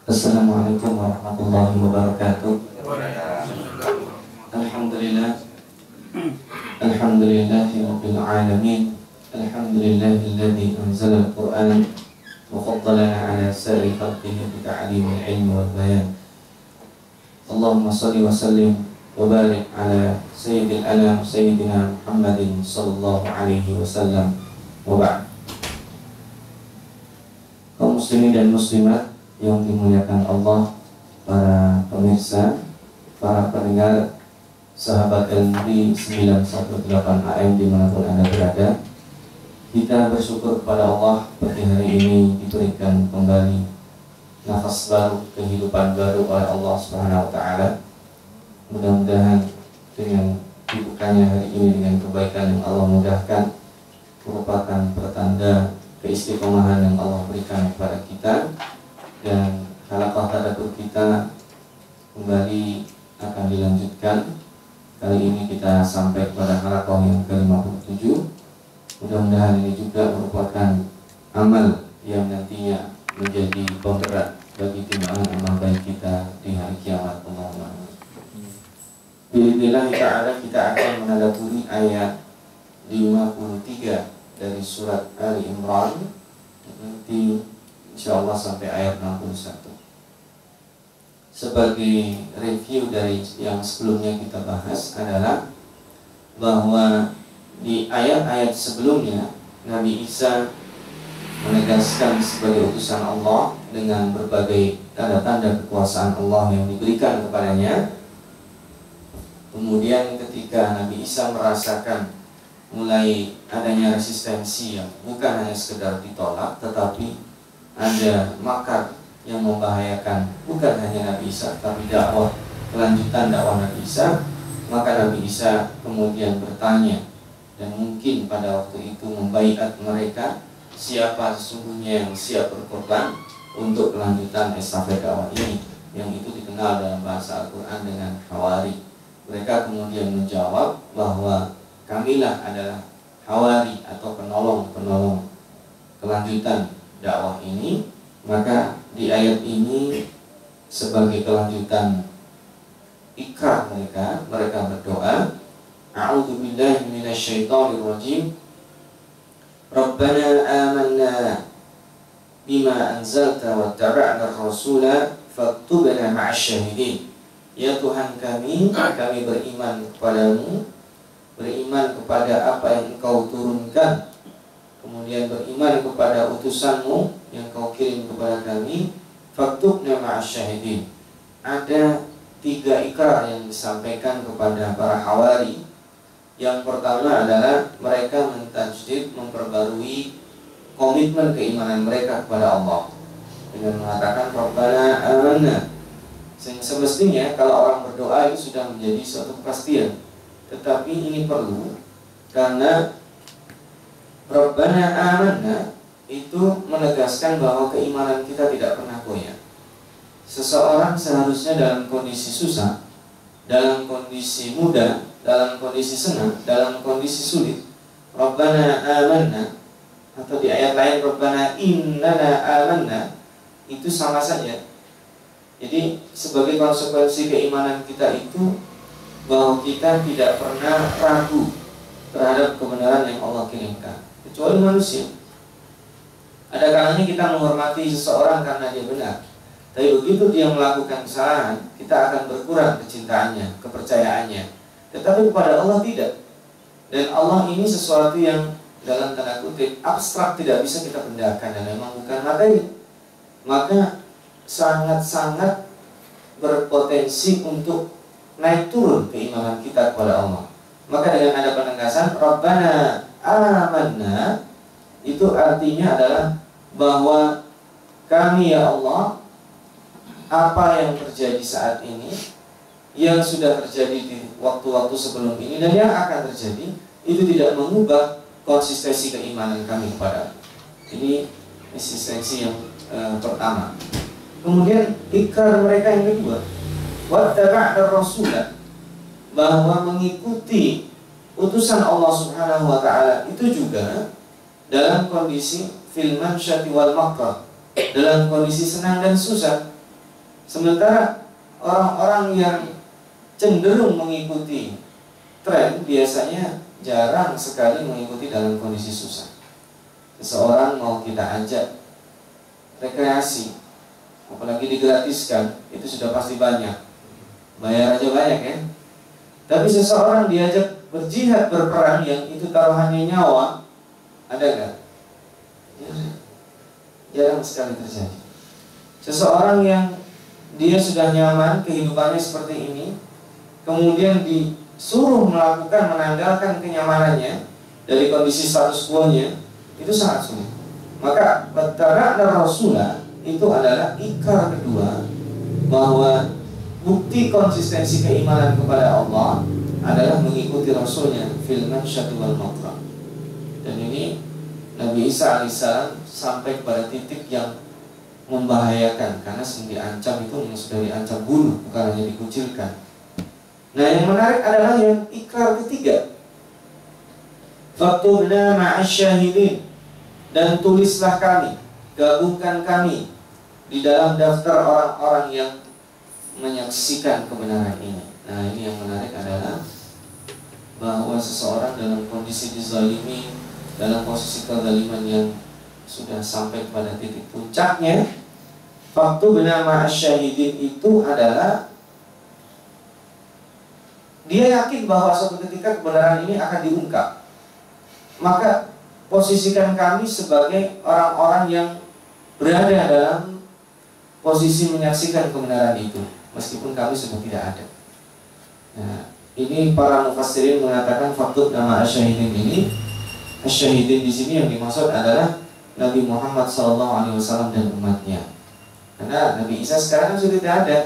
Assalamualaikum warahmatullahi wabarakatuh. Alhamdulillah. Alhamdulillahi rabbil alamin. Alhamdulillahilladzi anzala al-Qur'an wa faddalana ala sa'iri khalqihi bi ta'limil ilmi wal bayan. Allahumma shalli wa sallim wa barik ala sayyidil anam sayyidina Muhammadin sallallahu alaihi wasallam. Wa ba'd. Kaum muslimin dan muslimat yang dimuliakan Allah, para pemirsa, para pendengar sahabat LMD 918 AM dimanapun Anda berada, kita bersyukur kepada Allah pada hari ini diberikan kembali nafas baru, kehidupan baru oleh Allah Subhanahu wa Ta'ala. Mudah-mudahan dengan dibukanya hari ini dengan kebaikan yang Allah mudahkan merupakan pertanda keistiqomahan yang Allah berikan kepada kita, dan halaqah tadabbur kita kembali akan dilanjutkan. Kali ini kita sampai kepada halaqah yang ke-57. Mudah-mudahan ini juga merupakan amal yang nantinya menjadi pemberat bagi timbangan amal baik kita di hari kiamat. Allahumma amin. Bismillah ta'ala, kita akan menadaburi ayat 53 dari surat Ali Imran, nanti insyaallah sampai ayat 61. Sebagai review dari yang sebelumnya kita bahas adalah bahwa di ayat-ayat sebelumnya Nabi Isa menegaskan sebagai utusan Allah dengan berbagai tanda-tanda kekuasaan Allah yang diberikan kepadanya. Kemudian ketika Nabi Isa merasakan mulai adanya resistensi yang bukan hanya sekedar ditolak, tetapi ada makar yang membahayakan bukan hanya Nabi Isa tapi dakwah, kelanjutan dakwah Nabi Isa, maka Nabi Isa kemudian bertanya, dan mungkin pada waktu itu membaiat mereka, siapa sesungguhnya yang siap berkorban untuk kelanjutan estafet dakwah ini, yang itu dikenal dalam bahasa Al-Quran dengan hawari. Mereka kemudian menjawab bahwa kamilah adalah hawari atau penolong kelanjutan dakwah ini. Maka di ayat ini sebagai kelanjutan ikrar mereka berdoa, a'udzu billahi minasyaitonir rajim, Rabbana amanna bima anzalta wattaba'na ar-rasula faktubna ma'asyahidin. Ya Tuhan kami beriman kepadamu, beriman kepada apa yang Engkau turunkan, kemudian beriman kepada utusanmu yang Kau kirim kepada kami, faktubna ma'asyahidin. Ada 3 ikrar yang disampaikan kepada para hawari. Yang pertama adalah mereka mentajdid, memperbarui komitmen keimanan mereka kepada Allah dengan mengatakan Rabbana amanna. Semestinya kalau orang berdoa itu sudah menjadi suatu kepastian, tetapi ini perlu karena Rabbana amanna itu menegaskan bahwa keimanan kita tidak pernah goyah. Seseorang seharusnya dalam kondisi susah, dalam kondisi mudah, dalam kondisi senang, dalam kondisi sulit, Rabbana amanna, atau di ayat lain Rabbana innana amanna, itu sama saja. Jadi sebagai konsekuensi keimanan kita itu bahwa kita tidak pernah ragu terhadap kebenaran yang Allah kirimkan, kecuali manusia. Ada kalanya kita menghormati seseorang karena dia benar, tapi begitu dia melakukan kesalahan, kita akan berkurang kecintaannya, kepercayaannya. Tetapi kepada Allah tidak. Dan Allah ini sesuatu yang dalam tanda kutip abstrak, tidak bisa kita bedakan, dan memang bukan materi. Maka sangat-sangat berpotensi untuk naik turun keimanan kita kepada Allah. Maka dengan ada penegasan Rabbana amanna, itu artinya adalah bahwa kami ya Allah, apa yang terjadi saat ini, yang sudah terjadi di waktu-waktu sebelum ini, dan yang akan terjadi, itu tidak mengubah konsistensi keimanan kami kepada. Ini konsistensi yang pertama. Kemudian ikrar mereka yang kedua, wattaba'na ar-rasula, bahwa mengikuti utusan Allah Subhanahu wa Ta'ala itu juga dalam kondisi fil mansyati wal makrah, dalam kondisi senang dan susah. Sementara orang-orang yang cenderung mengikuti tren biasanya jarang sekali mengikuti dalam kondisi susah. Seseorang mau kita ajak rekreasi, apalagi digratiskan, itu sudah pasti banyak, bayar aja banyak ya. Tapi seseorang diajak berjihad, berperang, yang itu taruhannya nyawa, ada gak? Jarang sekali terjadi. Seseorang yang dia sudah nyaman kehidupannya seperti ini, kemudian disuruh melakukan, mengandalkan kenyamanannya dari kondisi status quo-nya, itu sangat sulit. Maka Battara'na Rasulah itu adalah ikrar kedua bahwa bukti konsistensi keimanan kepada Allah adalah mengikuti Rasulnya fil mansyati wal makrah. Dan ini Nabi Isa alaihissalam sampai pada titik yang membahayakan, karena sebelum diancam itu sudah diancam bunuh, bukan hanya dikucilkan. Nah, yang menarik adalah yang ikrar ketiga, faktubna ma'asyahidin, dan tulislah kami, gabungkan kami di dalam daftar orang-orang yang menyaksikan kebenaran ini. Nah, ini yang menarik adalah bahwa seseorang dalam kondisi dizalimi, dalam posisi kezaliman yang sudah sampai pada titik puncaknya, faktubna ma'asyahidin itu adalah dia yakin bahwa suatu ketika kebenaran ini akan diungkap. Maka posisikan kami sebagai orang-orang yang berada dalam posisi menyaksikan kebenaran itu, meskipun kami sudah tidak ada. Nah, ini para mufassirin mengatakan faktub nama asyahidin ini, asyahidin di sini yang dimaksud adalah Nabi Muhammad SAW dan umatnya. Karena Nabi Isa sekarang sudah tidak ada.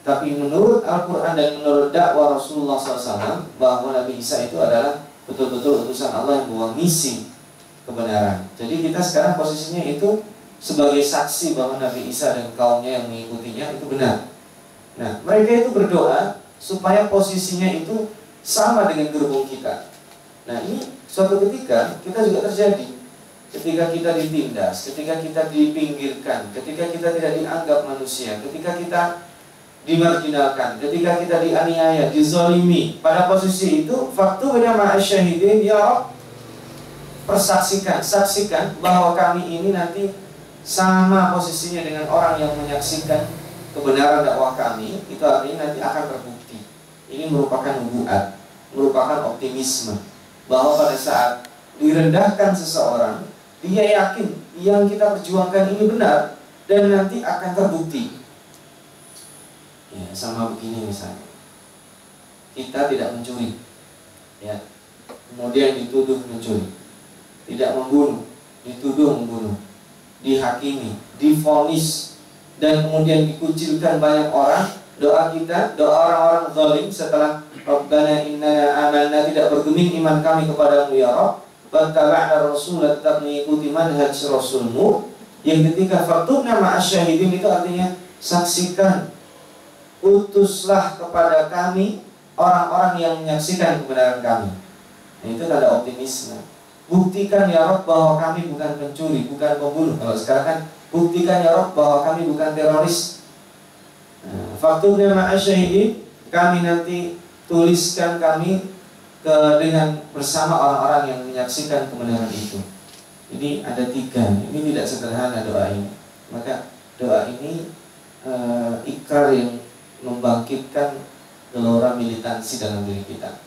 Tapi menurut Al-Quran dan menurut dakwah Rasulullah SAW, bahwa Nabi Isa itu adalah betul-betul utusan Allah yang bawa misi kebenaran. Jadi kita sekarang posisinya itu sebagai saksi bahwa Nabi Isa dan kaumnya yang mengikutinya itu benar. Nah, mereka itu berdoa supaya posisinya itu sama dengan gerbong kita. Nah, ini suatu ketika kita juga terjadi. Ketika kita ditindas, ketika kita dipinggirkan, ketika kita tidak dianggap manusia, ketika kita dimarginalkan, ketika kita dianiaya, dizalimi, pada posisi itu faktubna ma'asyahidin, ya Rabb, persaksikan, saksikan bahwa kami ini nanti sama posisinya dengan orang yang menyaksikan kebenaran dakwah kami. Itu artinya nanti akan terbukti. Ini merupakan nubuat, merupakan optimisme bahwa pada saat direndahkan seseorang, dia yakin yang kita perjuangkan ini benar dan nanti akan terbukti. Ya, sama begini misalnya, kita tidak mencuri, ya, kemudian dituduh mencuri, tidak membunuh, dituduh membunuh, dihakimi, divonis, dan kemudian dikucilkan banyak orang. Doa kita, doa orang-orang zalim setelah Rabbana inna amanna, tidak bergeming iman kami kepadamu ya Rabb, battaba'na Rasulah, tetap mengikuti manhaj Rasulmu. Yang ketika faktubna ma'asyahidin itu artinya saksikan, utuslah kepada kami orang-orang yang menyaksikan kebenaran kami. Nah, itu tanda optimisme. Buktikan ya Rabb bahwa kami bukan pencuri, bukan pembunuh. Kalau sekarang kan buktikan ya Rabb bahwa kami bukan teroris. Faktubna ma'asyahidin, kami nanti tuliskan kami dengan bersama orang-orang yang menyaksikan kebenaran itu. Jadi ada tiga. Ini tidak sederhana doa ini. Maka doa ini ikrar yang membangkitkan gelora militansi dalam diri kita.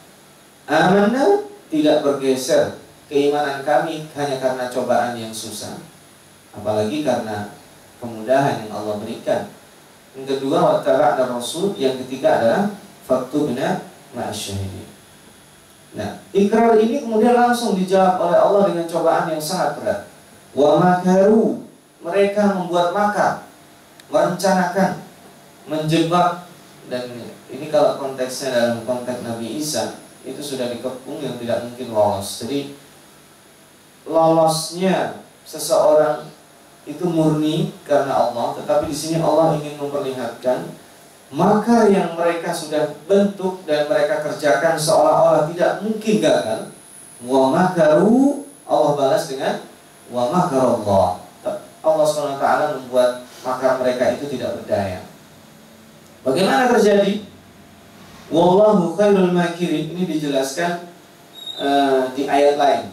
Amanah, tidak bergeser keimanan kami hanya karena cobaan yang susah, apalagi karena kemudahan yang Allah berikan. Yang kedua, wattaba'na Rasul. Yang ketiga adalah faktubna ma'asyahidin. Nah, ikrar ini kemudian langsung dijawab oleh Allah dengan cobaan yang sangat berat. Wa makaru, mereka membuat makar, merencanakan, menjebak. Dan ini kalau konteksnya dalam konteks Nabi Isa, itu sudah dikepung yang tidak mungkin lolos. Jadi lolosnya seseorang itu murni karena Allah, tetapi di sini Allah ingin memperlihatkan makar yang mereka sudah bentuk dan mereka kerjakan seolah-olah tidak mungkin gagal. Wa makaru, Allah balas dengan wa makarallah. Allah SWT membuat makar mereka itu tidak berdaya. Bagaimana terjadi? Wallahu khairul makirin, ini dijelaskan di ayat lain.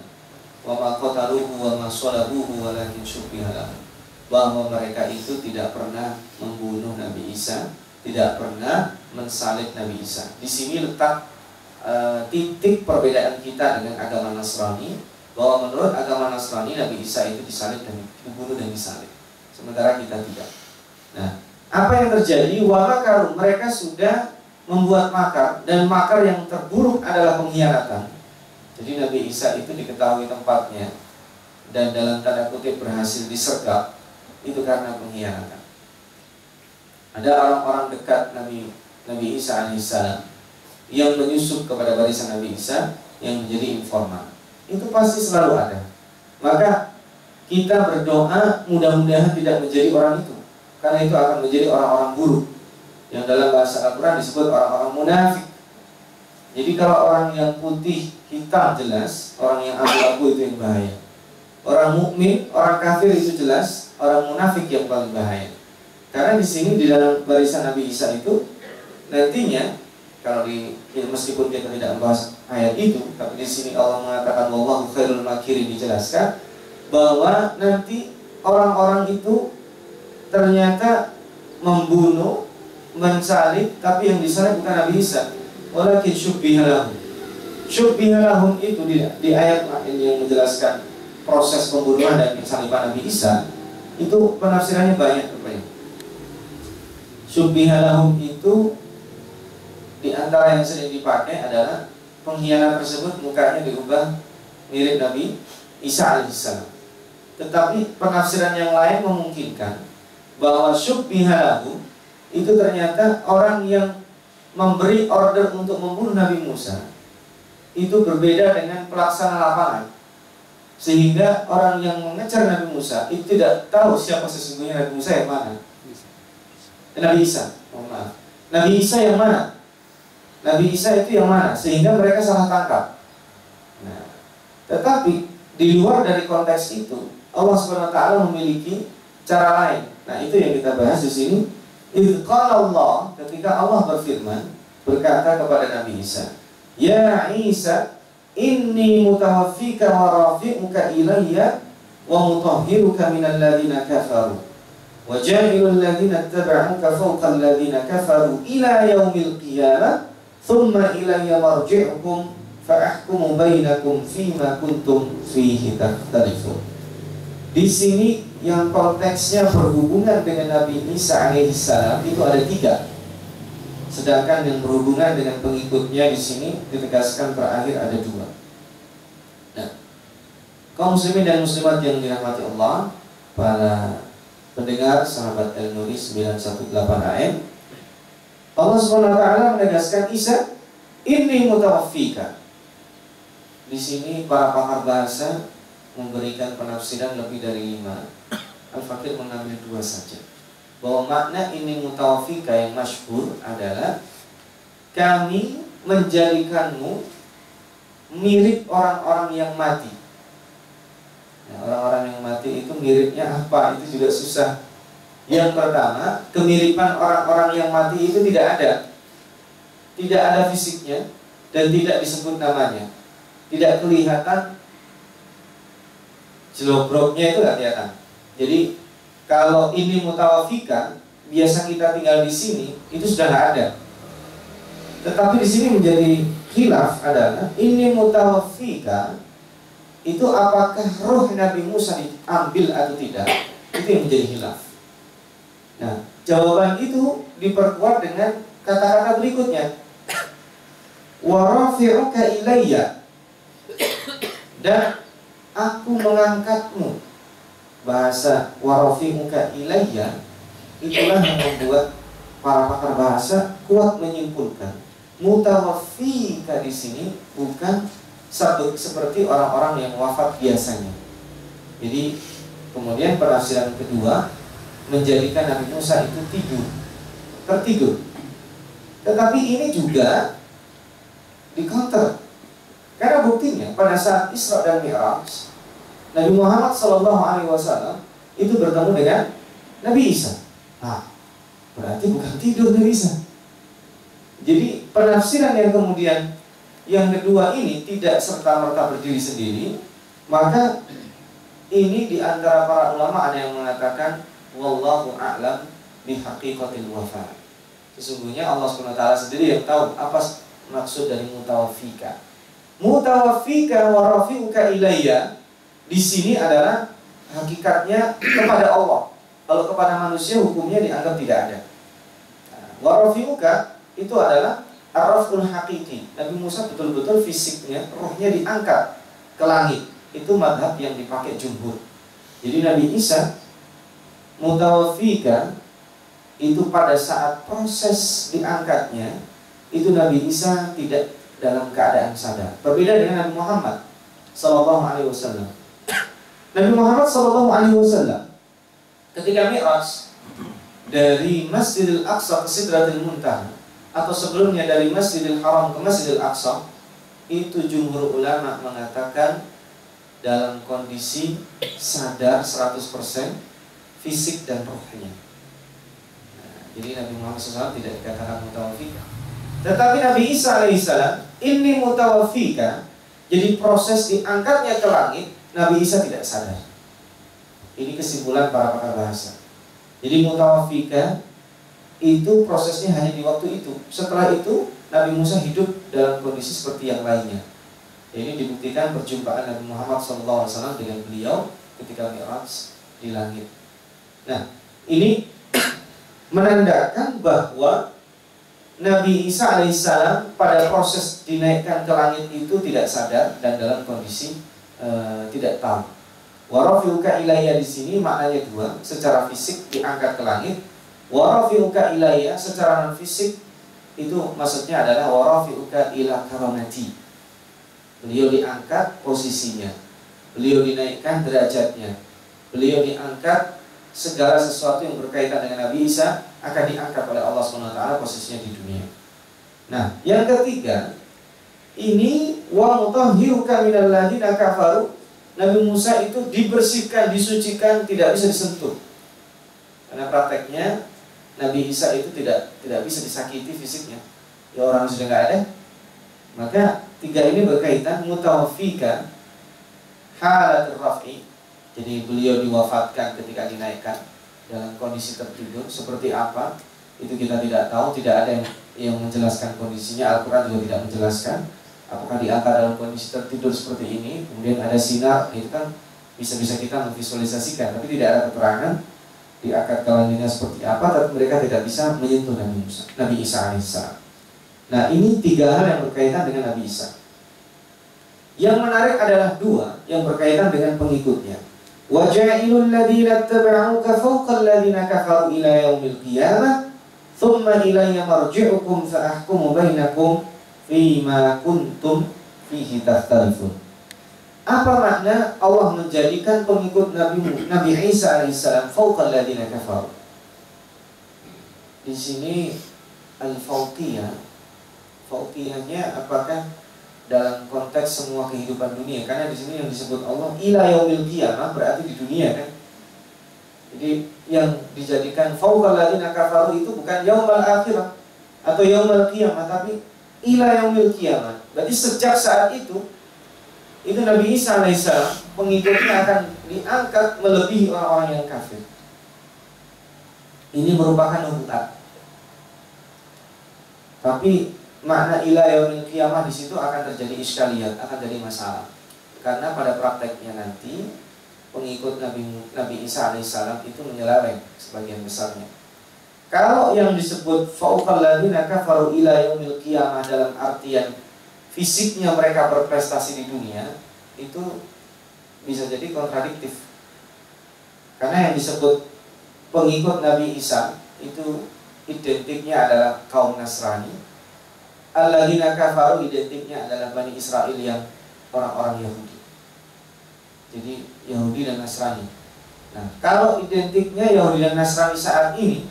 Wa ma qataluhu wa ma salabuhu walakin syubbiha lahum. Bahwa mereka itu tidak pernah membunuh Nabi Isa, tidak pernah mensalib Nabi Isa. Di sini letak titik perbedaan kita dengan agama Nasrani, bahwa menurut agama Nasrani Nabi Isa itu disalib dan dibunuh dan disalib, sementara kita tidak. Nah, apa yang terjadi? Wamakaru, mereka sudah membuat makar, dan makar yang terburuk adalah pengkhianatan. Jadi Nabi Isa itu diketahui tempatnya dan dalam tanda kutip berhasil disergap, itu karena pengkhianatan. Ada orang-orang dekat Nabi Isa alaihissalam yang menyusup kepada barisan Nabi Isa yang menjadi informan. Itu pasti selalu ada. Maka kita berdoa mudah-mudahan tidak menjadi orang itu, karena itu akan menjadi orang-orang buruk yang dalam bahasa Al-Quran disebut orang-orang munafik. Jadi kalau orang yang putih hitam jelas, orang yang abu-abu itu yang bahaya. Orang mukmin, orang kafir itu jelas, orang munafik yang paling bahaya. Karena di sini di dalam barisan Nabi Isa itu nantinya, kalau meskipun kita tidak membahas ayat itu, tapi di sini Allah mengatakan wallahu khairul makirin, dijelaskan bahwa nanti orang-orang itu ternyata membunuh, mensalib, tapi yang disalib bukan Nabi Isa, walakin syubbiha lahum. Syubbiha lahum itu di ayat yang menjelaskan proses pembunuhan dan pensaliban Nabi Isa, itu penafsirannya banyak. Syubbiha lahum itu di antara yang sering dipakai adalah pengkhianat tersebut mukanya diubah mirip Nabi Isa alaihissalam. Tetapi penafsiran yang lain memungkinkan bahwa syubbiha lahum itu ternyata orang yang memberi order untuk membunuh Nabi Musa itu berbeda dengan pelaksana lapangan, sehingga orang yang mengejar Nabi Musa itu tidak tahu siapa sesungguhnya Nabi Musa yang mana. Nabi Isa, maaf. Nabi Isa yang mana? Nabi Isa itu yang mana? Sehingga mereka salah tangkap. Nah, tetapi di luar dari konteks itu, Allah Subhanahu wa taala memiliki cara lain. Nah, itu yang kita bahas di sini. Idz qala Allah, ketika Allah berfirman, berkata kepada Nabi Isa, "Ya Isa, inni mutawaffika wa rafi'uka ilayya wa mutahhiruka minal ladzina kafaru wa ja'ilul ladzina ittaba'uka fawqa alladzina kafaru ila yaumil qiyamah thumma ilayya marji'ukum fa ahkumu bainakum fima kuntum fihi takhtalifun." Di sini yang konteksnya berhubungan dengan Nabi Isa alaihissalam itu ada 3. Sedangkan yang berhubungan dengan pengikutnya di sini ditegaskan terakhir ada 2. Nah, kaum muslimin dan muslimat yang dirahmati Allah, para pendengar sahabat El-Nuri 918 AM, Allah Subhanahu wa taala menegaskan Isa, "Inni mutawaffika." Di sini para pakar bahasa memberikan penafsiran lebih dari 5. Al-Fakir mengambil 2 saja. Bahwa makna ini mutawaffika yang masyhur adalah kami menjadikanmu mirip orang-orang yang mati. Nah, orang-orang yang mati itu miripnya apa? Itu juga susah. Yang pertama, kemiripan orang-orang yang mati itu tidak ada. Tidak ada fisiknya dan tidak disebut namanya. Tidak kelihatan jelobroknya, itu tidak kelihatan. Jadi kalau ini mutawaffika, biasa kita tinggal di sini, itu sudah tidak ada. Tetapi di sini menjadi khilaf adalah ini mutawaffika itu apakah roh Nabi Musa diambil atau tidak? Itu yang menjadi khilaf. Nah, jawaban itu diperkuat dengan kata-kata berikutnya. Wa rafi'uka ilayya, dan aku mengangkatmu. Bahasa warafi'uka ilayya itulah yang membuat para pakar bahasa kuat menyimpulkan mutawaffika di sini bukan seperti orang-orang yang wafat biasanya. Jadi kemudian penafsiran kedua menjadikan Nabi Musa itu tertidur. Tetapi ini juga di-counter, karena buktinya pada saat Isra dan Mi'raj Nabi Muhammad SAW itu bertemu dengan Nabi Isa. Nah, Berarti bukan tidur Nabi Isa. Jadi penafsiran yang kemudian yang kedua ini tidak serta-merta berdiri sendiri, maka ini di antara para ulama ada yang mengatakan wallahu a'lam bihaqiqatil wafa. Sesungguhnya Allah SWT sendiri yang tahu apa maksud dari mutawaffika. Mutawaffika wa rafi'uka ilayya di sini adalah hakikatnya kepada Allah. Kalau kepada manusia hukumnya dianggap tidak ada. Wa rafi'uka itu adalah ar-raf'ul haqiqi. Nabi Musa betul-betul fisiknya, rohnya diangkat ke langit. Itu madhab yang dipakai jumhur. Jadi Nabi Isa mutawaffika itu pada saat proses diangkatnya, itu Nabi Isa tidak dalam keadaan sadar. Berbeda dengan Nabi Muhammad sallallahu alaihi wasallam. Nabi Muhammad sallallahu alaihi wasallam ketika Mi'raj dari Masjidil Aqsa ke Sidratil Muntaha, atau sebelumnya dari Masjidil Haram ke Masjidil Aqsa, itu jumhur ulama mengatakan dalam kondisi sadar 100% fisik dan rohnya. Jadi Nabi Muhammad SAW tidak dikatakan mutawaffika. Tetapi Nabi Isa alaihissalam ini mutawaffika. Jadi proses diangkatnya ke langit, Nabi Isa tidak sadar. Ini kesimpulan para pakar bahasa. Jadi mutawaffika itu prosesnya hanya di waktu itu. Setelah itu Nabi Musa hidup dalam kondisi seperti yang lainnya. Ini dibuktikan perjumpaan Nabi Muhammad SAW dengan beliau ketika Mi'raj di langit. Nah, ini menandakan bahwa Nabi Isa alaihissalam pada proses dinaikkan ke langit itu tidak sadar dan dalam kondisi tidak tahu. Warafiuka ilayya di sini maknanya dua, secara fisik diangkat ke langit. Warafiuka ilayya secara non fisik itu maksudnya adalah warafiuka ila karamati. Beliau diangkat posisinya, beliau dinaikkan derajatnya, beliau diangkat segala sesuatu yang berkaitan dengan Nabi Isa akan diangkat oleh Allah SWT posisinya di dunia. Nah, yang ketiga ini wa mutahhiruka minal ladzina kafaru. Nabi Musa itu dibersihkan, disucikan, tidak bisa disentuh. Karena prakteknya Nabi Isa itu tidak bisa disakiti fisiknya. Ya orang sudah nggak ada. Maka tiga ini berkaitan mutawaffika halatul raf'i. Jadi beliau diwafatkan ketika dinaikkan dalam kondisi tertidur seperti apa? Itu kita tidak tahu, tidak ada yang menjelaskan kondisinya. Al-Qur'an juga tidak menjelaskan. Apakah diangkat dalam kondisi tertidur seperti ini, kemudian ada sinar, itu kan bisa-bisa kita memvisualisasikan, tapi tidak ada keterangan diangkat ke langitnya seperti apa, tapi mereka tidak bisa menyentuh Nabi Isa alaihissalam. Nah, ini tiga hal yang berkaitan dengan Nabi Isa. Yang menarik adalah dua yang berkaitan dengan pengikutnya. Wa ja'ilul ladzina ittaba'uka fawqa alladzina kafaru ila yaumil qiyamah, thumma ilayya marji'ukum fa ahkumu bainakum fima kuntum fihi takhtalifun. Apa makna Allah menjadikan pengikut Nabi Isa alaihissalam fawqa alladzina kafaru? Di sini al-fawqiyah, fawqiyahnya apakah dalam konteks semua kehidupan dunia? Karena di sini yang disebut Allah ila yaumil qiyamah berarti di dunia kan. Jadi yang dijadikan fawqa alladzina kafaru itu bukan yaumul akhirah atau yaumul qiyamah, tapi ila yaumil qiyamah. Berarti sejak saat itu Nabi Isa alaihissalam pengikutnya akan diangkat melebihi orang-orang yang kafir. Ini merupakan nubuat. Tapi makna ila yaumil qiyamah di situ akan terjadi iskaliyat, akan jadi masalah. Karena pada prakteknya nanti pengikut Nabi Isa alaihissalam itu menyeleweng sebagian besarnya. Kalau yang disebut fauqal ladzina kafaru ila yaumil qiyamah dalam artian fisiknya mereka berprestasi di dunia, itu bisa jadi kontradiktif. Karena yang disebut pengikut Nabi Isa itu identiknya adalah kaum Nasrani. Alladzina kafaru identiknya adalah Bani Israel yang orang-orang Yahudi. Jadi Yahudi dan Nasrani. Nah, kalau identiknya Yahudi dan Nasrani saat ini,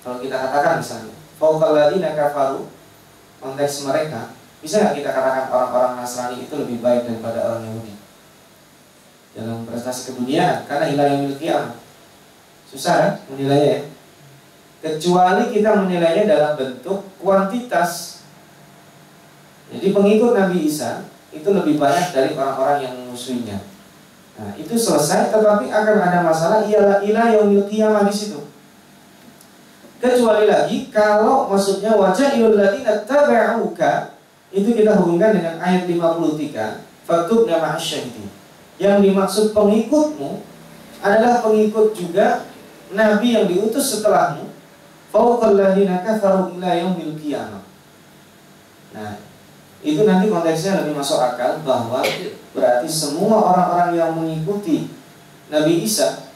kalau kita katakan misalnya fauqal ladzina kafaru, konteks mereka, bisa nggak kita katakan orang-orang Nasrani itu lebih baik daripada orang Yahudi dalam prestasi keduniaan? Karena ila yaumil qiyamah susah kan menilainya ya. kecuali kita menilainya dalam bentuk kuantitas. Jadi pengikut Nabi Isa itu lebih banyak dari orang-orang yang memusuhinya. Nah, itu selesai, tetapi akan ada masalah ialah ila yaumil qiyamah di situ. Kecuali lagi kalau maksudnya wajailul ladzina tabauka, itu kita hubungkan dengan ayat 53, faktubna ma'asyahidin. Yang dimaksud pengikutmu adalah pengikut juga Nabi yang diutus setelahmu, fawqal ladzina kafaru ila yaumil qiyamah. Nah, itu nanti konteksnya lebih masuk akal, bahwa berarti semua orang-orang yang mengikuti Nabi Isa,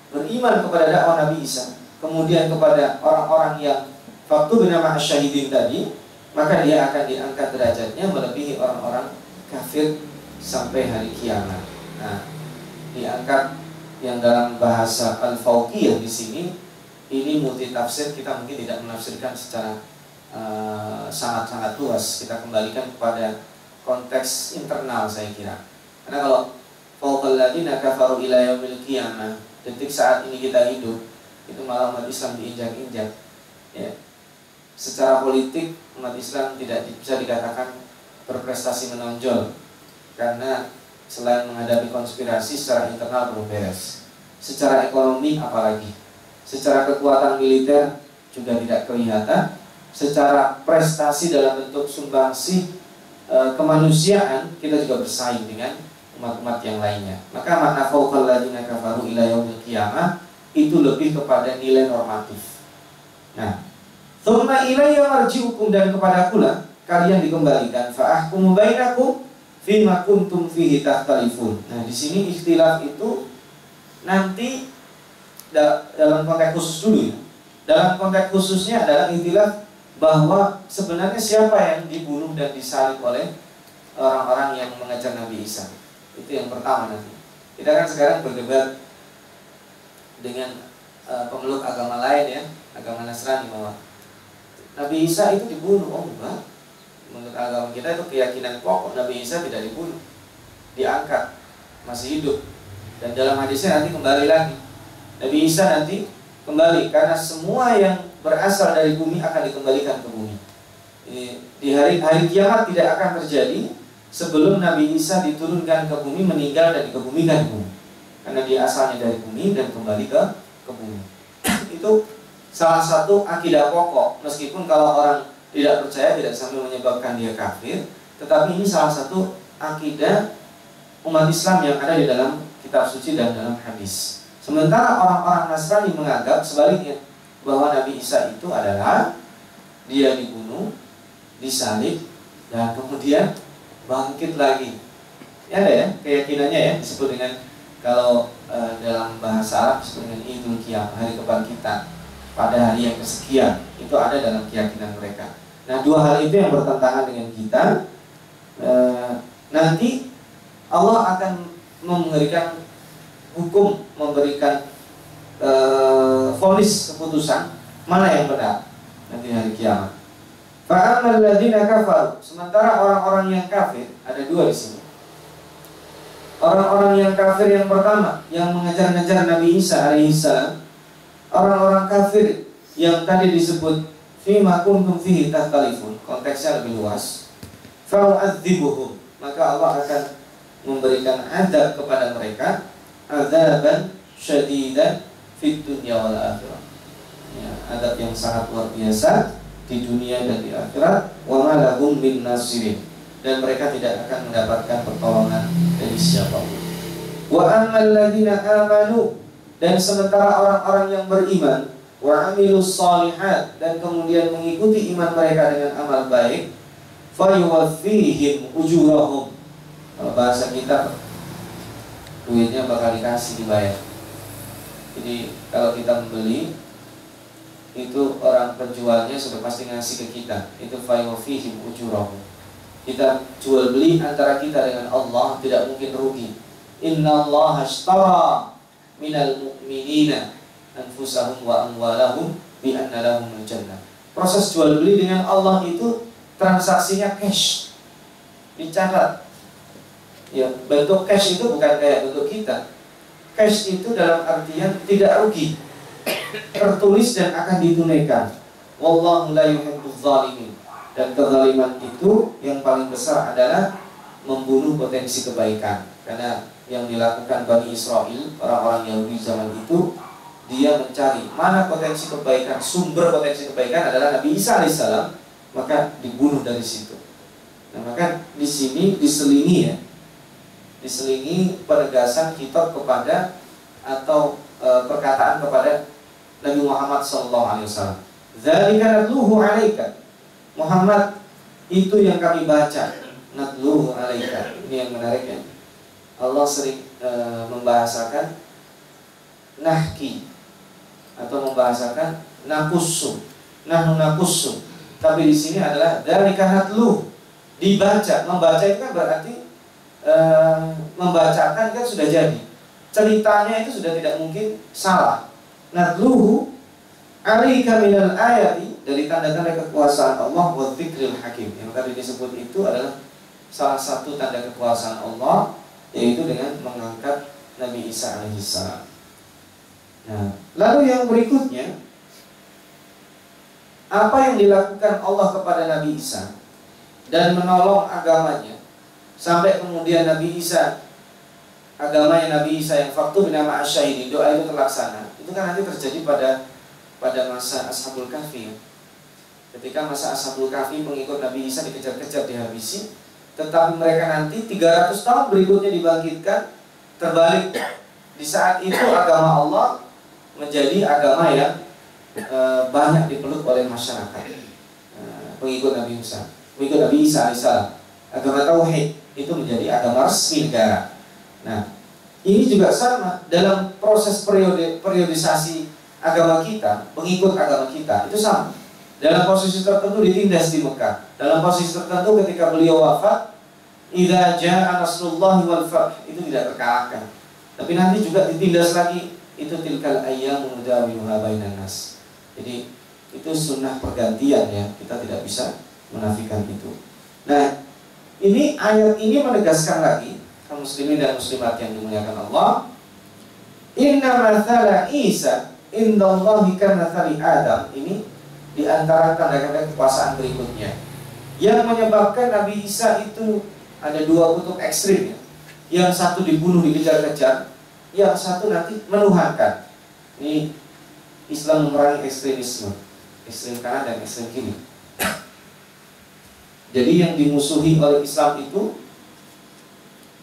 beriman kepada dakwah Nabi Isa, kemudian kepada orang-orang yang faktubna ma'asyahidin tadi, maka dia akan diangkat derajatnya melebihi orang-orang kafir sampai hari kiamat. Nah, diangkat yang dalam bahasa al-fauqiyah di sini, ini multi tafsir, kita mungkin tidak menafsirkan secara sangat-sangat luas. Kita kembalikan kepada konteks internal saya kira. Karena kalau fauqal ladzina kafaru ila yaumil qiyamah, detik saat ini kita hidup, itu malah umat Islam diinjak-injak. Ya. Secara politik umat Islam tidak bisa dikatakan berprestasi menonjol, karena selain menghadapi konspirasi secara internal belum beres. Secara ekonomi apalagi, secara kekuatan militer juga tidak kelihatan. Secara prestasi dalam bentuk sumbangsi kemanusiaan, kita juga bersaing dengan umat-umat yang lainnya. Maka makna fauqal ladzina kafaru ila yaumil qiyamah itu lebih kepada nilai normatif. Nah, tsumma ilayya marji'ukum, dan kepadakulah kalian dikembalikan, fa ahkumu bainakum fima kuntum fihi takhtalifun. Nah, di sini ikhtilaf itu nanti dalam konteks khusus dulu ya. Dalam konteks khususnya adalah ikhtilaf bahwa sebenarnya siapa yang dibunuh dan disalib oleh orang-orang yang mengejar Nabi Isa. Itu yang pertama nanti. Kita kan sekarang berdebat dengan pemeluk agama lain ya, agama Nasrani, bahwa Nabi Isa itu dibunuh. Oh enggak, menurut agama kita itu keyakinan pokok, Nabi Isa tidak dibunuh, diangkat, masih hidup. Dan dalam hadisnya nanti kembali lagi, Nabi Isa nanti kembali, karena semua yang berasal dari bumi akan dikembalikan ke bumi. Di hari kiamat tidak akan terjadi sebelum Nabi Isa diturunkan ke bumi, meninggal dan dikebumikan ke bumi, karena dia asalnya dari bumi dan kembali ke bumi. Itu salah satu akidah pokok, meskipun kalau orang tidak percaya tidak sampai menyebabkan dia kafir, tetapi ini salah satu akidah umat Islam yang ada di dalam kitab suci dan dalam hadis. Sementara orang-orang Nasrani menganggap sebaliknya, bahwa Nabi Isa itu adalah dia dibunuh, disalib, dan kemudian bangkit lagi. Ya ada ya keyakinannya ya, disebut dengan, kalau dalam bahasa Arab disebut dengan Idul Qiyamah, hari kebangkitan pada hari yang kesekian. Itu ada dalam keyakinan mereka. Nah, dua hal itu yang bertentangan dengan kita. Nanti Allah akan memberikan hukum, memberikan vonis, keputusan mana yang benar nanti hari kiamat. Fa'amal ladzina kafaru, sementara orang-orang yang kafir, ada dua di sini. Orang-orang yang kafir yang pertama, yang mengejar-ngejar Nabi Isa alaihissalam, orang-orang kafir yang tadi disebut fima kuntum fihi takhtalifun, konteksnya lebih luas. Fa'u'adzibuhum, maka Allah akan memberikan azab kepada mereka, azaban syadidan fid dunya wal akhirah. Ya, azab yang sangat luar biasa di dunia dan di akhirat. Wa ma lahum min nasirin, dan mereka tidak akan mendapatkan pertolongan dari siapapun. Wa ammal ladzina amanu, dan sementara orang-orang yang beriman, wa amilus shalihat, dan kemudian mengikuti iman mereka dengan amal baik, fa yuwaffihim ujurahum. Kalau bahasa kita, duitnya bakal dikasih, dibayar. Jadi kalau kita membeli, itu orang penjualnya sudah pasti ngasih ke kita. Itu fa yuwaffihim ujurahum. Kita jual beli antara kita dengan Allah tidak mungkin rugi. Innallaha ashtara minal mu'minina anfusahum wa amwalahum bi anna lahumul jannah. Proses jual beli dengan Allah itu transaksinya cash, dicatat. Ya, bentuk cash itu bukan kayak bentuk kita. Cash itu dalam artian tidak rugi. tertulis dan akan ditunaikan. Wallahu la yuhibbuz zalimin. Dan kezaliman itu yang paling besar adalah membunuh potensi kebaikan. Karena yang dilakukan Bani Israel, orang-orang Yahudi zaman itu, dia mencari mana potensi kebaikan, sumber potensi kebaikan adalah Nabi Isa alaihissalam, maka dibunuh dari situ. Nah, maka di sini diselingi penegasan kitab kepada atau perkataan kepada Nabi Muhammad SAW. Dzalika natluhu 'alaika. Muhammad, itu yang kami baca. Natluhu 'alaika. Ini yang menarik ya. Allah sering membahasakan nahki atau membahasakan nakussu. Nahnu nakussu. Tapi di sini adalah dzalika natluhu. Dibaca, membaca itu kan berarti membacakan kan sudah jadi. Ceritanya itu sudah tidak mungkin salah. Natluhu 'alaika minal ayati, dari tanda-tanda kekuasaan Allah wa dzikril hakim. Yang tadi disebut itu adalah salah satu tanda kekuasaan Allah, yaitu dengan mengangkat Nabi Isa alaihissalam. Nah, lalu yang berikutnya, apa yang dilakukan Allah kepada Nabi Isa dan menolong agamanya sampai kemudian Nabi Isa, agamanya Nabi Isa yang faktu bernama asyahidi, doa itu terlaksana. Itu kan nanti terjadi pada masa Ashabul Kahfi. Ketika masa Ashabul Kahfi pengikut Nabi Isa dikejar-kejar, dihabisi, tetapi mereka nanti 300 tahun berikutnya dibangkitkan, terbalik. Di saat itu agama Allah menjadi agama yang banyak dipeluk oleh masyarakat, pengikut Nabi Isa. Pengikut Nabi Isa alaihissalam, agama tauhid itu menjadi agama resmi negara. Nah, ini juga sama dalam proses periodisasi agama kita, pengikut agama kita itu sama. Dalam posisi tertentu ditindas di Mekah. Dalam posisi tertentu ketika beliau wafat, idza jaa nasrullahi wal fath, itu tidak terkalahkan. Tapi nanti juga ditindas lagi, itu tilkal ayyamu nudawiluha bainan nas. Jadi itu sunnah pergantian ya, kita tidak bisa menafikan itu. Nah, ini ayat ini menegaskan lagi kaum muslimin dan muslimat yang dimuliakan Allah, inna mathala Isa indallahi kamathali Adam. Ini di antara tanda-tanda kekuasaan berikutnya yang menyebabkan Nabi Isa itu ada dua kutub ekstrim ya. Yang satu dibunuh, dikejar-kejar, yang satu nanti menuhankan. Ini Islam memerangi ekstremisme, ekstrem kanan dan ekstrem kiri. Jadi yang dimusuhi oleh Islam itu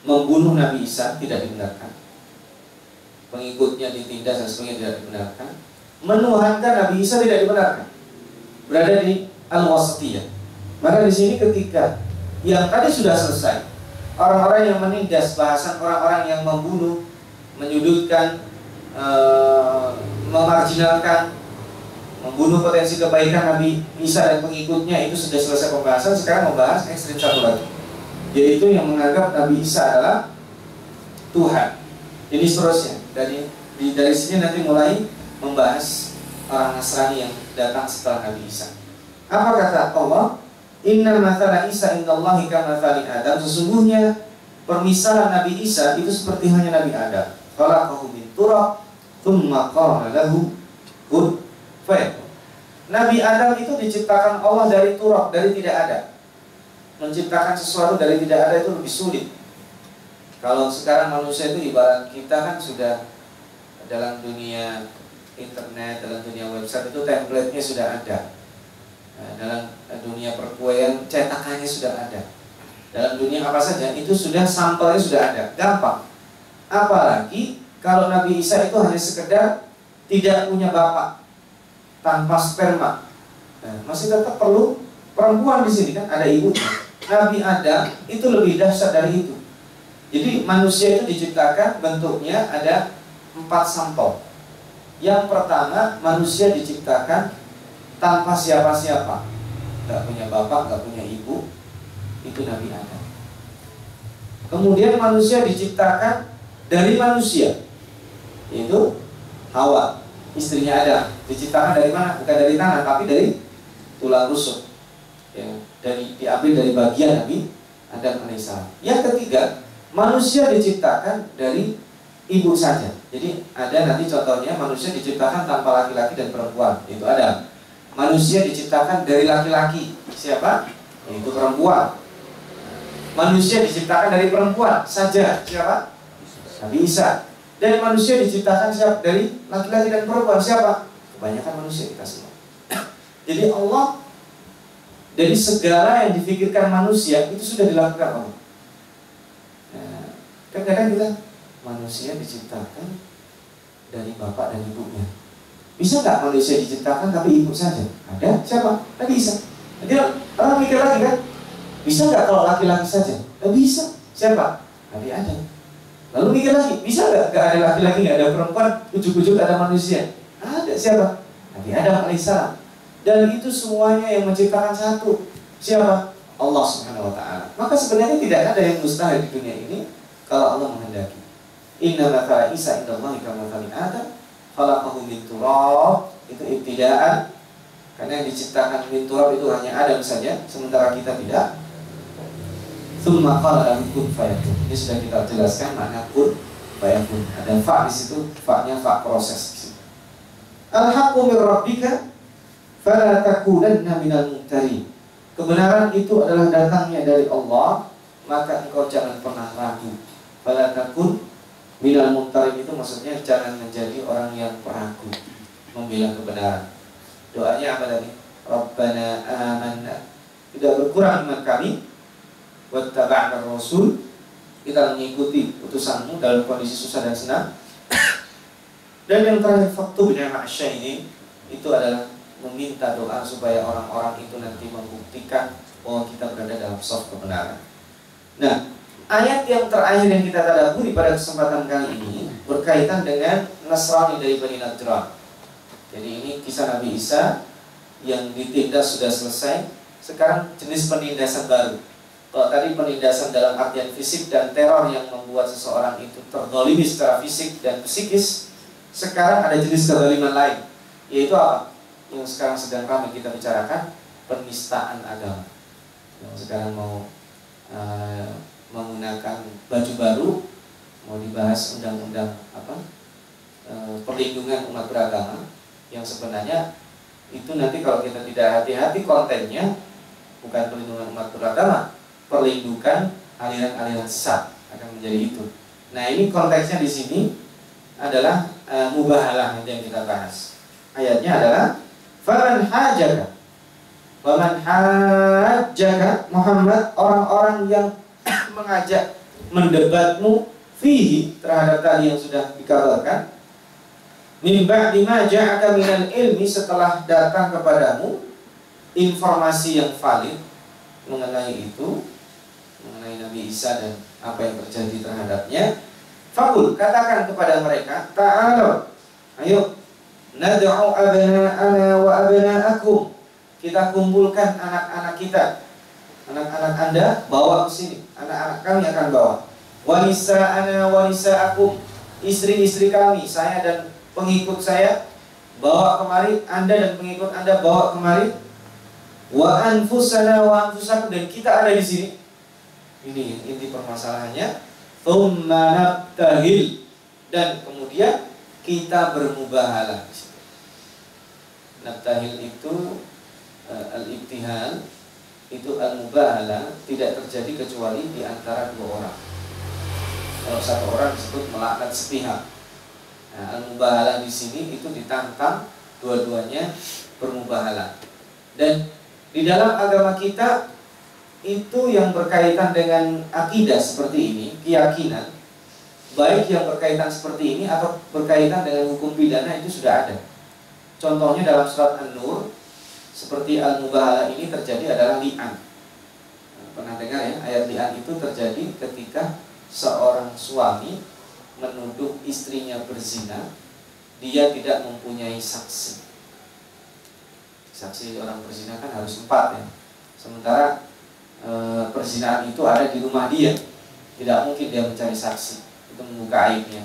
membunuh Nabi Isa, tidak dibenarkan. Pengikutnya ditindas dan sebagainya, tidak dibenarkan. Menuhankan Nabi Isa tidak dibenarkan. Berada di al-wasatiyah. Maka di sini ketika yang tadi sudah selesai, orang-orang yang menindas, bahasan orang-orang yang membunuh, menyudutkan, memarjinalkan, membunuh potensi kebaikan Nabi Isa dan pengikutnya, itu sudah selesai pembahasan. Sekarang membahas ekstrim satu lagi, yaitu yang menganggap Nabi Isa adalah Tuhan. Ini seterusnya. Dari sini nanti mulai membahas orang Nasrani yang datang setelah Nabi Isa. Apa kata Allah? Inna mathala Isa indallahi kamathali Adam. Sesungguhnya permisalan Nabi Isa itu seperti hanya Nabi Adam. Khalaqahu min turab, tsumma qala lahu kun fayakun. Nabi Adam itu diciptakan Allah dari turab, dari tidak ada. Menciptakan sesuatu dari tidak ada itu lebih sulit. Kalau sekarang manusia itu ibarat kita kan sudah dalam dunia internet, dalam dunia website itu template-nya sudah ada. Nah, dalam dunia perkuaian cetakannya sudah ada. Dalam dunia apa saja itu sudah sampelnya sudah ada, gampang. Apalagi kalau Nabi Isa itu hanya sekedar tidak punya bapak, tanpa sperma. Nah, masih tetap perlu perempuan di sini kan, ada ibunya. Nabi Adam itu lebih dahsyat dari itu. Jadi manusia itu diciptakan bentuknya ada 4 sampel. Yang pertama, manusia diciptakan tanpa siapa-siapa, gak punya bapak, gak punya ibu. Itu Nabi Adam. Kemudian manusia diciptakan dari manusia, yaitu Hawa, istrinya Adam. Diciptakan dari mana? Bukan dari tanah, tapi dari tulang rusuk ya, diambil dari bagian Nabi Adam alaihissalam. Yang ketiga, manusia diciptakan dari ibu saja. Jadi ada nanti contohnya manusia diciptakan tanpa laki-laki dan perempuan, itu Adam. Manusia diciptakan dari laki-laki, siapa? Yaitu perempuan. Manusia diciptakan dari perempuan saja, siapa? Nabi Isa. Dan manusia diciptakan siapa? Dari laki-laki dan perempuan, siapa? Kebanyakan manusia kita semua. Jadi Allah, dari segala yang difikirkan manusia itu sudah dilakukan Allah. Nah, kadang-kadang kita manusia diciptakan dari bapak dan ibunya. Bisa nggak manusia diciptakan tapi ibu saja? Ada? Siapa? Nabi Isa. Nanti orang mikir lagi kan? Bisa nggak kalau laki-laki saja? Nggak bisa. Siapa? Nabi Adam. Lalu mikir lagi, bisa nggak ada laki-laki, nggak ada perempuan, ujuk-ujuk ada manusia? Ada. Siapa? Nabi Adam alaihissalam. Dan itu semuanya yang menciptakan satu. Siapa? Allah Subhanahu wa ta'ala. Maka sebenarnya tidak ada yang mustahil di dunia ini kalau Allah menghendaki. Inna mathala Isa indallahi kamathali Adam khalaqahu min turab. Itu ibtidaan. Karena yang diciptakan min turab itu hanya Adam saja, sementara kita tidak. Tsumma qala lahu kun fayakun. Ini sudah kita jelaskan makna kun fayakun. Ada fa di situ, fa-nya fa proses. Al-haqqu mir rabbika fala takunanna minal mumtarin. Kebenaran itu adalah datangnya dari Allah, maka engkau jangan pernah ragu. Fala takun minal mumtarin itu maksudnya jangan menjadi orang yang peragu membela kebenaran. Doanya apa tadi? Rabbana amanna. Tidak berkurang iman kami, wattaba'na rasul, kita mengikuti utusanmu dalam kondisi susah dan senang. Dan yang terakhir, faktu bin ma'asyahidin, itu adalah meminta doa supaya orang-orang itu nanti membuktikan bahwa kita berada dalam saf kebenaran. Nah, ayat yang terakhir yang kita tadabburi pada kesempatan kali ini berkaitan dengan Nasrani dari Bani Najran. Jadi ini kisah Nabi Isa yang ditindas sudah selesai. Sekarang jenis penindasan baru. Kalau tadi penindasan dalam artian fisik dan teror yang membuat seseorang itu terzalimi secara fisik dan psikis, sekarang ada jenis kezaliman lain, yaitu apa? Yang sekarang sedang ramai kita bicarakan, penistaan agama. Yang sekarang mau menggunakan baju baru, mau dibahas undang-undang perlindungan umat beragama, yang sebenarnya itu nanti kalau kita tidak hati-hati kontennya bukan perlindungan umat beragama, perlindungan aliran-aliran sesat akan menjadi itu. Nah, ini konteksnya di sini adalah mubahalah yang kita bahas. Ayatnya adalah faman hajaka, faman hajaka Muhammad, orang-orang yang mengajak mendebatmu fihi, terhadap tadi yang sudah dikabarkan, min ba'di ma ja'aka minal ilmi, setelah datang kepadamu informasi yang valid mengenai itu, mengenai Nabi Isa dan apa yang terjadi terhadapnya. Faqul, katakan kepada mereka, ta'ala, ayo, nad'u abna'ana wa abna'akum, kita kumpulkan anak-anak kita, anak-anak Anda bawa ke sini, anak-anak kami akan bawa. Wa nisa'ana wa nisa'akum, istri-istri kami, saya dan pengikut saya bawa kemari, Anda dan pengikut Anda bawa kemari. Wa anfusana wa anfusakum, dan kita ada di sini. Ini inti permasalahannya. Tsumma nabtahil, dan kemudian kita bermubahalah. Nabtahil itu al-ibtihal, itu al-mubahalah tidak terjadi kecuali di antara dua orang. Kalau satu orang disebut melaknat sepihak. Nah, al-mubahalah di sini itu ditantang dua-duanya bermubahalah. Dan di dalam agama kita itu yang berkaitan dengan akidah seperti ini, keyakinan, baik yang berkaitan seperti ini atau berkaitan dengan hukum pidana, itu sudah ada. Contohnya dalam surat An-Nur, seperti al-mubahalah ini terjadi adalah li'an. Pernah dengar ya, ayat li'an itu terjadi ketika seorang suami menuduh istrinya berzina, dia tidak mempunyai saksi. Saksi orang berzina kan harus 4 ya. Sementara perzinahan itu ada di rumah dia, tidak mungkin dia mencari saksi, itu membuka aibnya.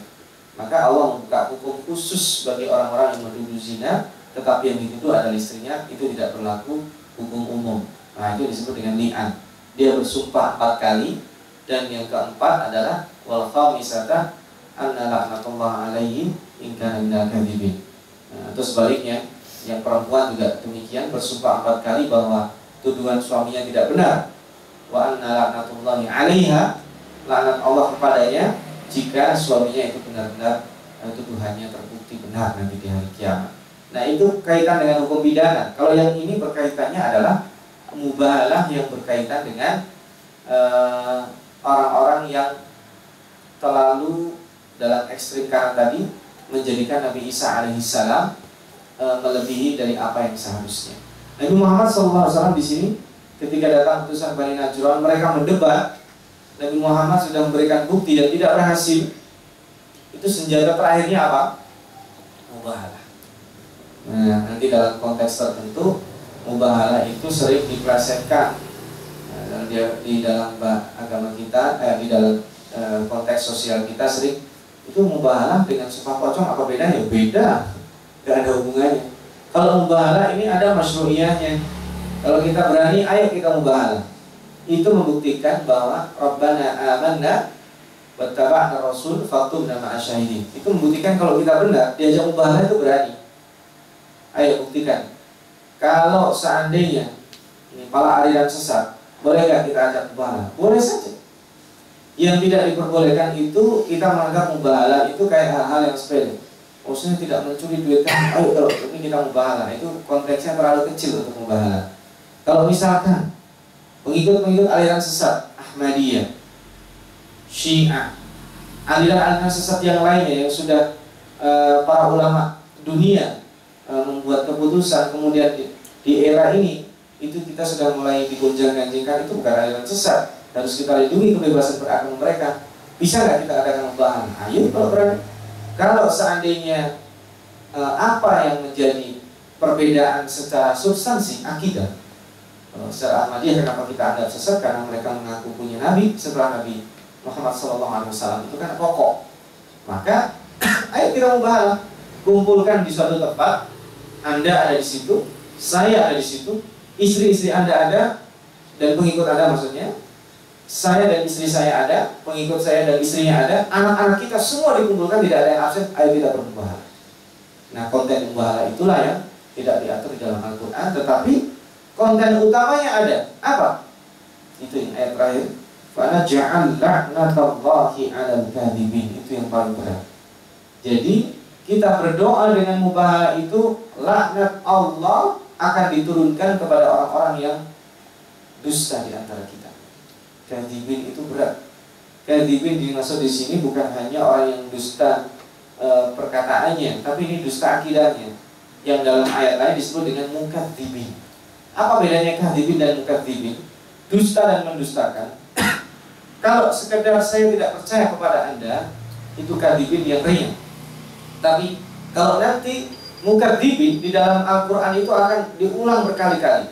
Maka Allah membuka hukum khusus bagi orang-orang yang menuduh zina, tetapi yang dituduh adalah istrinya, itu tidak berlaku hukum umum. Nah, itu disebut dengan li'an. Dia bersumpah 4 kali, dan yang keempat adalah wal khamisata anna la'natullah alaihi in kana minal kadhibin. Terus sebaliknya, yang perempuan juga demikian, bersumpah 4 kali bahwa tuduhan suaminya tidak benar. Wa anna la'natullahi 'alaiha, laknat Allah kepadanya jika suaminya itu benar-benar tuduhannya terbukti benar nanti di hari kiamat. Nah, itu kaitan dengan hukum pidana. Kalau yang ini berkaitannya adalah mubahalah yang berkaitan dengan orang-orang yang terlalu dalam ekstrim kanan tadi menjadikan Nabi Isa alaihissalam melebihi dari apa yang seharusnya. Nabi Muhammad SAW di sini ketika datang utusan Bani Najran, mereka mendebat. Nabi Muhammad sudah memberikan bukti dan tidak berhasil. Itu senjata terakhirnya apa? Mubahalah. Nah, nanti dalam konteks tertentu mubahalah itu sering diplesetkan di dalam agama kita, di dalam konteks sosial kita sering itu mubahalah dengan sumpah pocong apa bedanya? Beda, gak ada hubungannya. Kalau mubahalah ini ada masyru'iyahnya. Kalau kita berani, ayo kita mubahalah. Itu membuktikan bahwa Rabbana amanna wattaba'na rasul faktubna ma'asyahidin. Itu membuktikan kalau kita benar, diajak mubahalah itu berani. Ayo buktikan. Kalau seandainya ini pala aliran sesat, boleh gak kita ajak mubahalah? Boleh saja. Yang tidak diperbolehkan itu kita menganggap mubahalah itu kayak hal-hal yang sepele. Maksudnya tidak mencuri duit kan, ayo kalau ini kita mubahalah. Itu konteksnya terlalu kecil untuk mubahalah. Kalau misalkan pengikut-pengikut aliran sesat Ahmadiyah, Syiah, aliran-aliran sesat yang lainnya yang sudah para ulama dunia membuat keputusan, kemudian di era ini itu kita sudah mulai digonjang-ganjingkan, itu bukan aliran sesat. Harus kita lindungi kebebasan beragama mereka. Bisa nggak kita adakan mubahalah? Ayo kalau berani. Kalau seandainya apa yang menjadi perbedaan secara substansi akidah, secara Ahmadiyah kenapa kita anggap sesat? Karena mereka mengaku punya Nabi setelah Nabi Muhammad SAW itu kan pokok. Maka ayo kita mubahalah, kumpulkan di suatu tempat. Anda ada di situ, saya ada di situ, istri-istri Anda ada, dan pengikut Anda maksudnya. Saya dan istri saya ada, pengikut saya dan istrinya ada, anak-anak kita semua dikumpulkan, tidak ada yang absen, ayo kita bermubahalah. Nah, konten mubahalah itulah yang tidak diatur di dalam Al-Quran, tetapi konten utamanya ada. Apa? Itu yang ayat terakhir. Fana ja'al la'natallahi 'alal kadhibin. Itu yang paling berat. Jadi kita berdoa dengan mubahalah itu, laknat Allah akan diturunkan kepada orang-orang yang dusta di antara kita. Kadhibin itu berat. Kadhibin dimaksud di sini bukan hanya orang yang dusta perkataannya, tapi ini dusta akidahnya, yang dalam ayat lain disebut dengan mukadzibin. Apa bedanya kadhibin dan mukadzibin? Dusta dan mendustakan. Kalau sekedar saya tidak percaya kepada Anda, itu kadhibin yang ringan. Tapi kalau nanti mukadzibin di dalam Al-Quran itu akan diulang berkali-kali.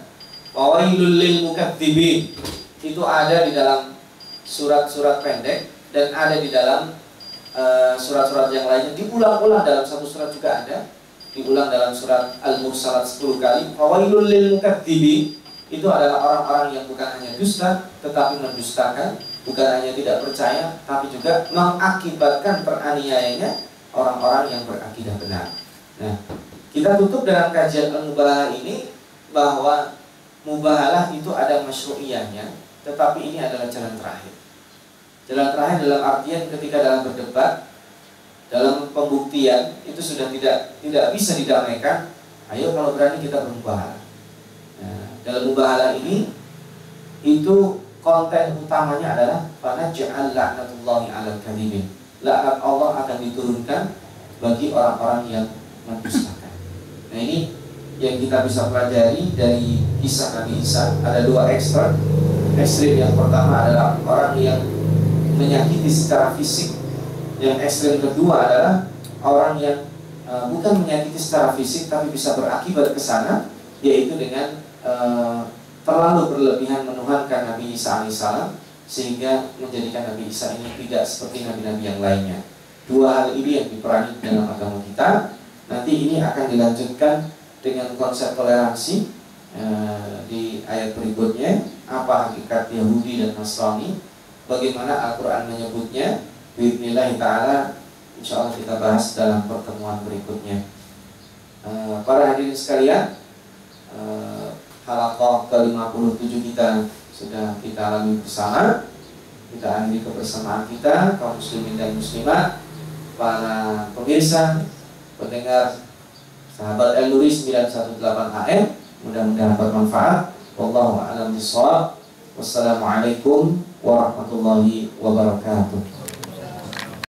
Wawailul lil mukadzibin. Itu ada di dalam surat-surat pendek dan ada di dalam surat-surat yang lainnya, diulang-ulang dalam satu surat juga ada, diulang dalam surat Al-Mursalat 10 kali. Fawailul lil mukadzibin, itu adalah orang-orang yang bukan hanya dusta tetapi mendustakan, bukan hanya tidak percaya tapi juga mengakibatkan teraniayanya orang-orang yang berakidah benar. Nah, kita tutup dengan kajian al-mubahalah ini bahwa mubahalah itu ada masyru'iyahnya, tetapi ini adalah jalan terakhir. Jalan terakhir dalam artian ketika dalam berdebat, dalam pembuktian itu sudah tidak bisa didamaikan. Ayo kalau berani kita bermubahalah. Nah, dalam mubahalah ini itu konten utamanya adalah fana ja'al la'natullahi 'alal kadhibin. Laknat Allah akan diturunkan bagi orang-orang yang mendustakan. Nah, ini yang kita bisa pelajari dari kisah Nabi Isa. Ada 2 ekstrim. Ekstrim yang pertama adalah orang yang menyakiti secara fisik. Yang ekstrim kedua adalah orang yang bukan menyakiti secara fisik tapi bisa berakibat ke sana, yaitu dengan terlalu berlebihan menuhankan Nabi Isa alaihissalam sehingga menjadikan Nabi Isa ini tidak seperti nabi-nabi yang lainnya. 2 hal ini yang diperangi dalam agama kita. Nanti ini akan dilanjutkan dengan konsep toleransi di ayat berikutnya. Apa hakikat Yahudi dan Nasrani, bagaimana Al-Quran menyebutnya. Bismillah ta'ala insya Allah kita bahas dalam pertemuan berikutnya. Para hadirin sekalian, halaqah ke-57 kita sudah kita lalui bersama. Kita akhiri kebersamaan kita, kaum muslimin dan muslimat, para pemirsa, pendengar sahabat El-Nuri 918 AM. Mudah-mudahan bermanfaat. Wallahu a'lam bishawab. Wassalamualaikum warahmatullahi wabarakatuh.